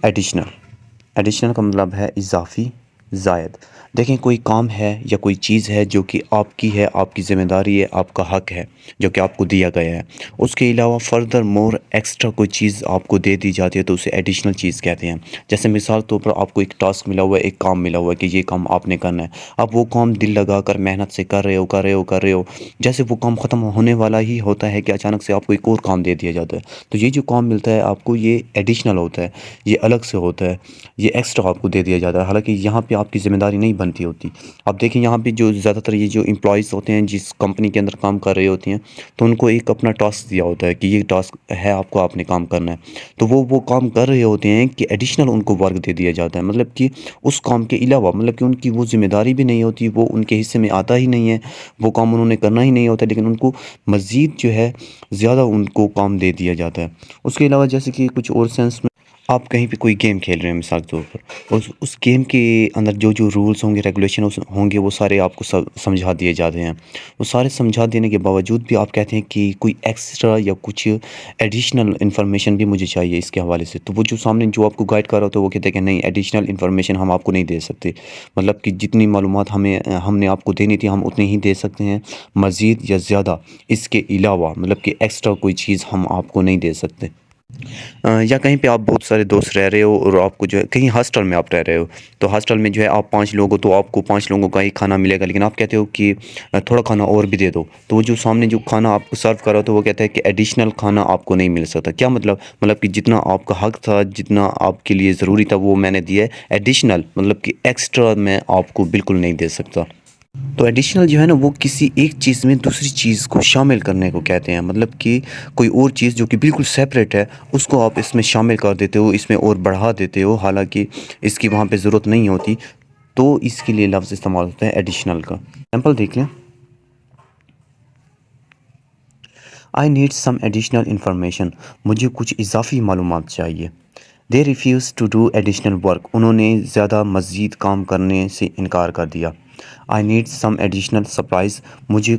Additional additional کا مطلب ہے اضافی، زائد۔ دیکھیں کوئی کام ہے یا کوئی چیز ہے جو کہ آپ کی ہے، آپ کی ذمہ داری ہے، آپ کا حق ہے جو کہ آپ کو دیا گیا ہے، اس کے علاوہ فردر مور ایکسٹرا کوئی چیز آپ کو دے دی جاتی ہے تو اسے ایڈیشنل چیز کہتے ہیں۔ جیسے مثال طور پر آپ کو ایک ٹاسک ملا ہوا ہے، ایک کام ملا ہوا ہے کہ یہ کام آپ نے کرنا ہے، آپ وہ کام دل لگا کر محنت سے کر رہے ہو، جیسے وہ کام ختم ہونے والا ہی ہوتا ہے کہ اچانک سے آپ کو ایک اور کام دے دیا جاتا ہے، تو یہ جو کام ملتا ہے آپ کو یہ ایڈیشنل ہوتا ہے، یہ الگ سے ہوتا ہے، یہ ایکسٹرا آپ کو دے دیا جاتا ہے، حالانکہ یہاں پہ آپ کی ذمہ داری نہیں بنتی ہوتی۔ آپ دیکھیں یہاں پہ جو زیادہ تر یہ جو امپلائیز ہوتے ہیں جس کمپنی کے اندر کام کر رہے ہوتے ہیں تو ان کو ایک اپنا ٹاسک دیا ہوتا ہے کہ یہ ٹاسک ہے آپ نے کام کرنا ہے، تو وہ کام کر رہے ہوتے ہیں کہ ایڈیشنل ان کو ورک دے دیا جاتا ہے، مطلب کہ اس کام کے علاوہ، مطلب کہ ان کی وہ ذمہ داری بھی نہیں ہوتی، وہ ان کے حصے میں آتا ہی نہیں ہے، وہ کام انہوں نے کرنا ہی نہیں ہوتا، لیکن ان کو مزید جو ہے زیادہ ان کو کام دے دیا جاتا ہے۔ اس کے علاوہ جیسے کہ کچھ اور سینس میں آپ کہیں پہ کوئی گیم کھیل رہے ہیں مثال کے طور پر، اس گیم کے اندر جو رولز ہوں گے، ریگولیشن ہوں گے، وہ سارے آپ کو سمجھا دیے جاتے ہیں۔ وہ سارے سمجھا دینے کے باوجود بھی آپ کہتے ہیں کہ کوئی ایکسٹرا یا کچھ ایڈیشنل انفارمیشن بھی مجھے چاہیے اس کے حوالے سے، تو وہ جو سامنے جو آپ کو گائیڈ کر رہا ہوتا ہے وہ کہتے ہیں کہ نہیں، ایڈیشنل انفارمیشن ہم آپ کو نہیں دے سکتے، مطلب کہ جتنی معلومات ہم نے آپ کو دینی تھی ہم اتنی ہی دے سکتے ہیں، مزید یا زیادہ اس کے علاوہ مطلب کہ ایکسٹرا کوئی چیز ہم آپ کو نہیں دے سکتے۔ یا کہیں پہ آپ بہت سارے دوست رہ رہے ہو اور آپ کو جو ہے کہیں ہاسٹل میں آپ رہ رہے ہو، تو ہاسٹل میں جو ہے آپ 5 لوگ ہو تو آپ کو 5 لوگوں کا ہی کھانا ملے گا، لیکن آپ کہتے ہو کہ تھوڑا کھانا اور بھی دے دو، تو وہ جو سامنے جو کھانا آپ کو سرو کر رہا ہوتا ہے وہ کہتا ہے کہ ایڈیشنل کھانا آپ کو نہیں مل سکتا۔ کیا مطلب کہ جتنا آپ کا حق تھا، جتنا آپ کے لیے ضروری تھا وہ میں نے دیا ہے، ایڈیشنل مطلب کہ ایکسٹرا میں آپ کو بالکل نہیں دے سکتا۔ تو ایڈیشنل جو ہے نا وہ کسی ایک چیز میں دوسری چیز کو شامل کرنے کو کہتے ہیں، مطلب کہ کوئی اور چیز جو کہ بالکل سیپریٹ ہے اس کو آپ اس میں شامل کر دیتے ہو، اس میں اور بڑھا دیتے ہو، حالانکہ اس کی وہاں پہ ضرورت نہیں ہوتی، تو اس کے لیے لفظ استعمال ہوتا ہے ایڈیشنل کا۔ ایگزامپل دیکھ لیں، I need some additional information, مجھے کچھ اضافی معلومات چاہیے۔ They refuse to do additional work, انہوں نے زیادہ مزید کام کرنے سے انکار کر دیا۔ آئی نیڈ سم ایڈیشنل سپلائز، مجھے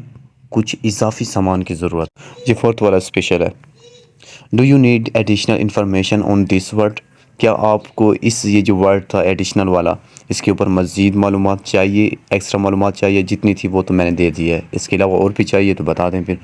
کچھ اضافی سامان کی ضرورت۔ یہ فورتھ والا اسپیشل ہے۔ Do you need additional information on this word, کیا آپ کو یہ جو ورڈ تھا ایڈیشنل والا اس کے اوپر مزید معلومات چاہیے، ایکسٹرا معلومات چاہیے؟ جتنی تھی وہ تو میں نے دے دی ہے، اس کے علاوہ اور بھی چاہیے تو بتا دیں پھر۔